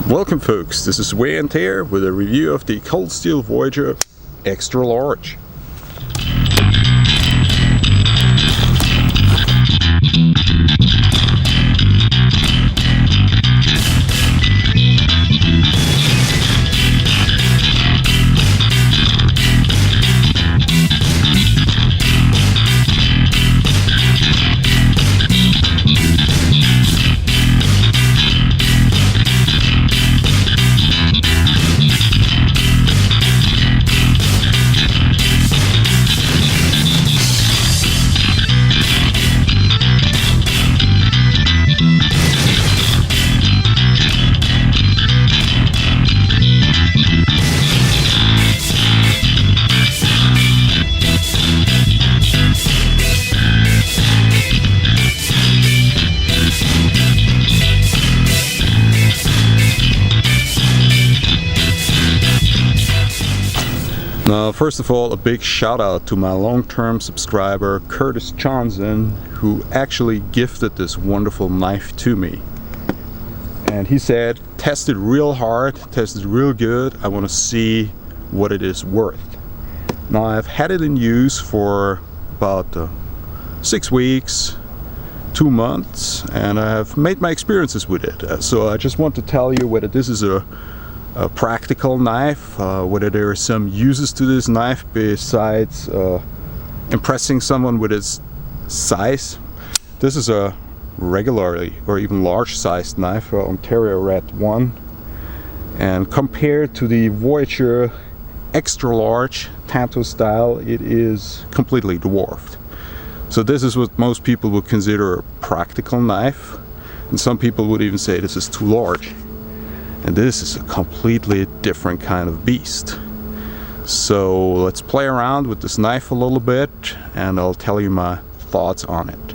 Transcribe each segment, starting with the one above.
Welcome folks, this is Wear and Tear with a review of the Cold Steel Voyager Extra Large. Now, first of all, a big shout out to my long-term subscriber Curtis Johnson, who actually gifted this wonderful knife to me. And he said, tested real hard, tested real good, I want to see what it is worth. Now, I've had it in use for about 6 weeks, 2 months, and I have made my experiences with it. So I just want to tell you whether this is a practical knife, whether there are some uses to this knife besides impressing someone with its size. This is a regularly or even large sized knife, Ontario Red 1, and compared to the Voyager Extra Large Tanto style, it is completely dwarfed. So this is what most people would consider a practical knife, and some people would even say this is too large. And this is a completely different kind of beast. So let's play around with this knife a little bit and I'll tell you my thoughts on it.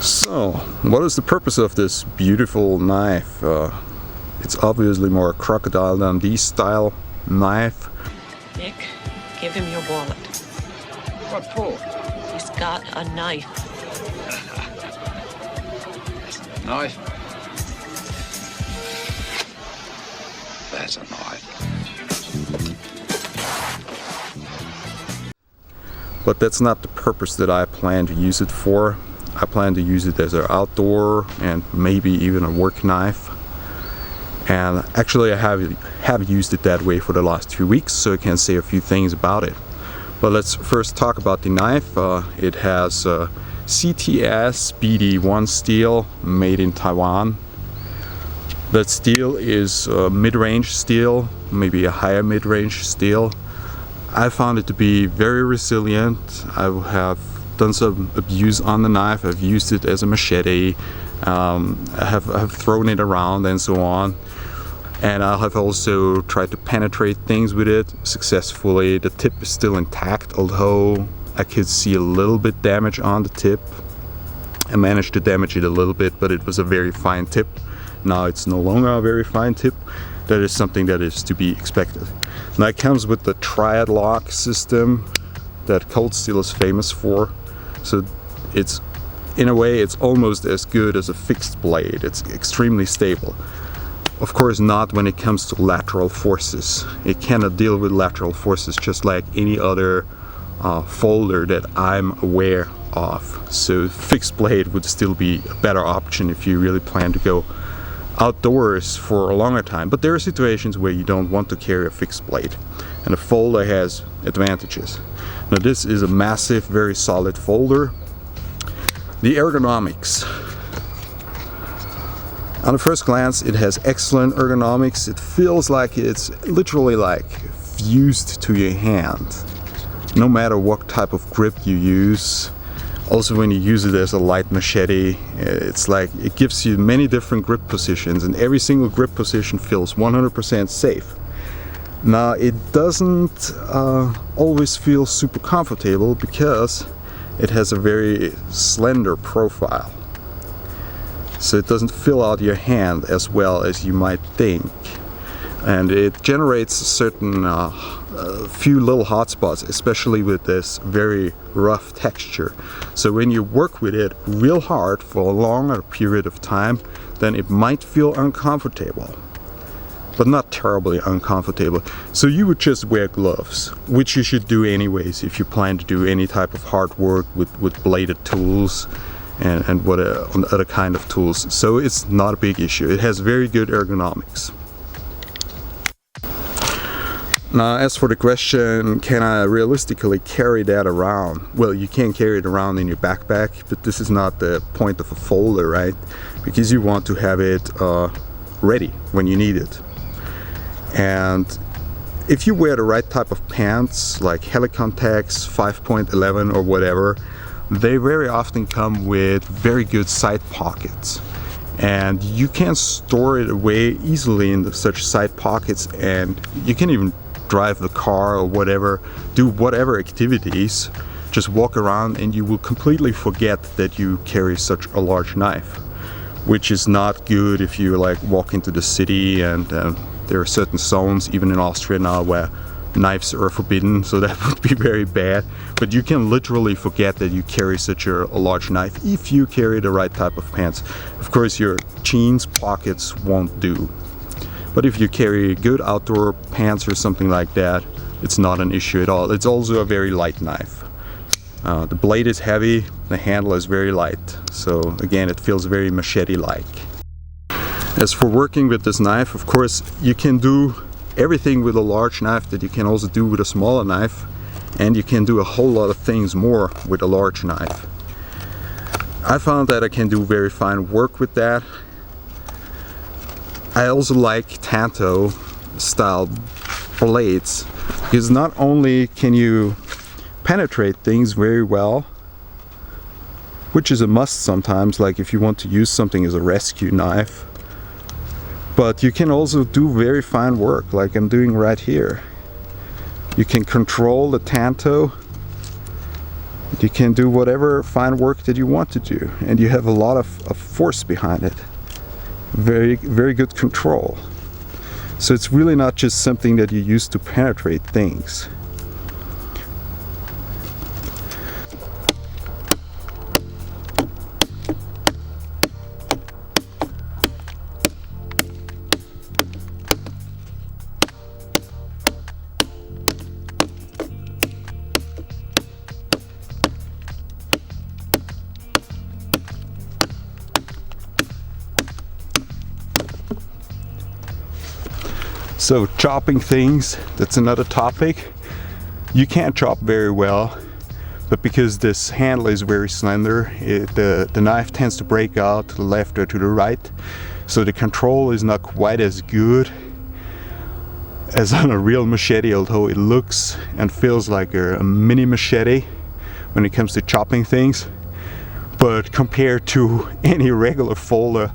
So, what is the purpose of this beautiful knife? It's obviously more a Crocodile Dundee style knife. Nick, give him your wallet. What for? He's got a knife. Knife? That's a knife. But that's not the purpose that I plan to use it for. I plan to use it as an outdoor and maybe even a work knife. And actually I have used it that way for the last 2 weeks, so I can say a few things about it. But let's first talk about the knife. It has CTS BD1 steel made in Taiwan. That steel is mid-range steel, maybe a higher mid-range steel. I found it to be very resilient. I have done some abuse on the knife. I've used it as a machete. I have thrown it around and so on. And I have also tried to penetrate things with it successfully. The tip is still intact, although I could see a little bit damage on the tip. I managed to damage it a little bit, but it was a very fine tip. Now it's no longer a very fine tip. That is something that is to be expected. Now it comes with the triad lock system that Cold Steel is famous for. So it's, in a way, it's almost as good as a fixed blade. It's extremely stable. Of course not when it comes to lateral forces. It cannot deal with lateral forces just like any other folder that I'm aware of. So fixed blade would still be a better option if you really plan to go outdoors for a longer time. But there are situations where you don't want to carry a fixed blade, and a folder has advantages. Now this is a massive, very solid folder. The ergonomics. On the first glance, it has excellent ergonomics. It feels like it's literally like fused to your hand, no matter what type of grip you use. Also, when you use it as a light machete, it's like it gives you many different grip positions, and every single grip position feels 100% safe. Now, it doesn't always feel super comfortable because it has a very slender profile. So it doesn't fill out your hand as well as you might think. And it generates a certain a few little hot spots, especially with this very rough texture. So when you work with it real hard for a longer period of time, then it might feel uncomfortable, but not terribly uncomfortable. So you would just wear gloves, which you should do anyways if you plan to do any type of hard work with bladed tools and what other kind of tools. So it's not a big issue. It has very good ergonomics. Now, as for the question, can I realistically carry that around? Well, you can carry it around in your backpack, but this is not the point of a folder, right? Because you want to have it ready when you need it. And if you wear the right type of pants, like Helicontacts 5.11 or whatever, they very often come with very good side pockets. And you can store it away easily in such side pockets, and you can even drive the car or whatever, do whatever activities, just walk around and you will completely forget that you carry such a large knife, which is not good if you like walk into the city, and there are certain zones even in Austria now where knives are forbidden, so that would be very bad. But you can literally forget that you carry such a large knife if you carry the right type of pants. Of course, your jeans pockets won't do. But if you carry good outdoor pants or something like that, it's not an issue at all. It's also a very light knife. The blade is heavy, the handle is very light. So again, it feels very machete-like. As for working with this knife, of course, you can do everything with a large knife that you can also do with a smaller knife. And you can do a whole lot of things more with a large knife. I found that I can do very fine work with that. I also like Tanto style blades, because not only can you penetrate things very well, which is a must sometimes, like if you want to use something as a rescue knife, but you can also do very fine work like I'm doing right here. You can control the Tanto, you can do whatever fine work that you want to do, and you have a lot of force behind it. Very, very good control. So it's really not just something that you use to penetrate things. So chopping things, that's another topic. You can't chop very well, but because this handle is very slender, the knife tends to break out to the left or to the right. So the control is not quite as good as on a real machete, although it looks and feels like a mini machete when it comes to chopping things. But compared to any regular folder,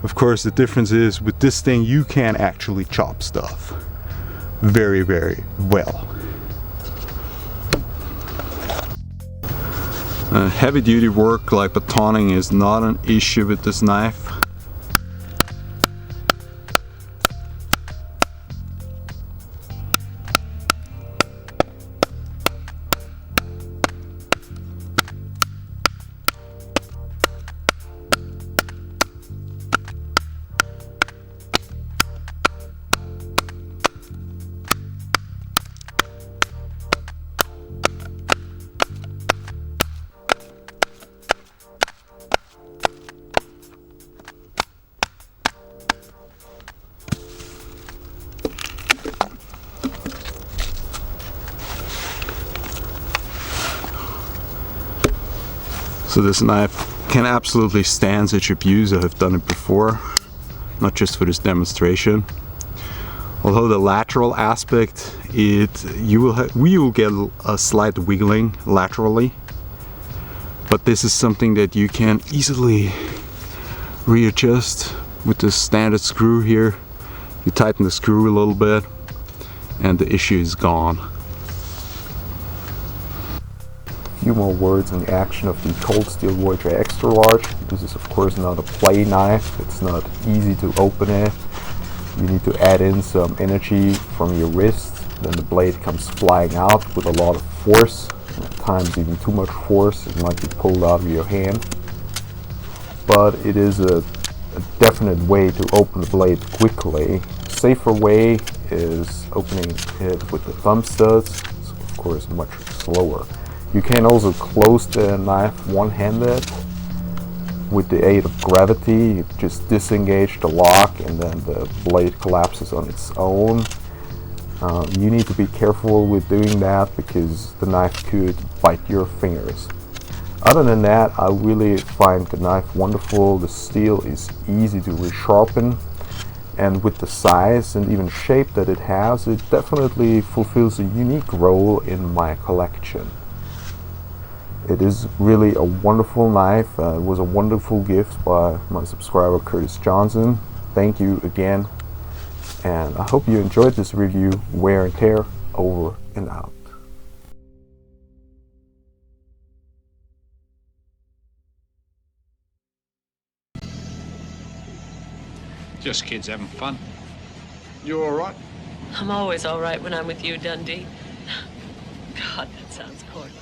of course, the difference is with this thing you can actually chop stuff very, very well. Heavy duty work like batoning is not an issue with this knife. So this knife can absolutely stand such abuse. I have done it before, not just for this demonstration. Although the lateral aspect, we will get a slight wiggling laterally, but this is something that you can easily readjust with the standard screw here. You tighten the screw a little bit and the issue is gone. Few more words on the action of the cold Steel Voyager extra large. This is of course not a play knife, it's not easy to open it. You need to add in some energy from your wrist then the blade comes flying out with a lot of force, at times even too much force. It might be pulled out of your hand. But it is a definite way to open the blade quickly. A safer way is opening it with the thumb studs. It's of course much slower. You can also close the knife one-handed with the aid of gravity. You just disengage the lock and then the blade collapses on its own. You need to be careful with doing that because the knife could bite your fingers. Other than that, I really find the knife wonderful. The steel is easy to resharpen, and with the size and even shape that it has, it definitely fulfills a unique role in my collection. It is really a wonderful knife. It was a wonderful gift by my subscriber Curtis Johnson. Thank you again, and I hope you enjoyed this review. Wear and Tear, over and out. Just kids having fun. You all right? I'm always all right when I'm with you, Dundee. God, that sounds corny.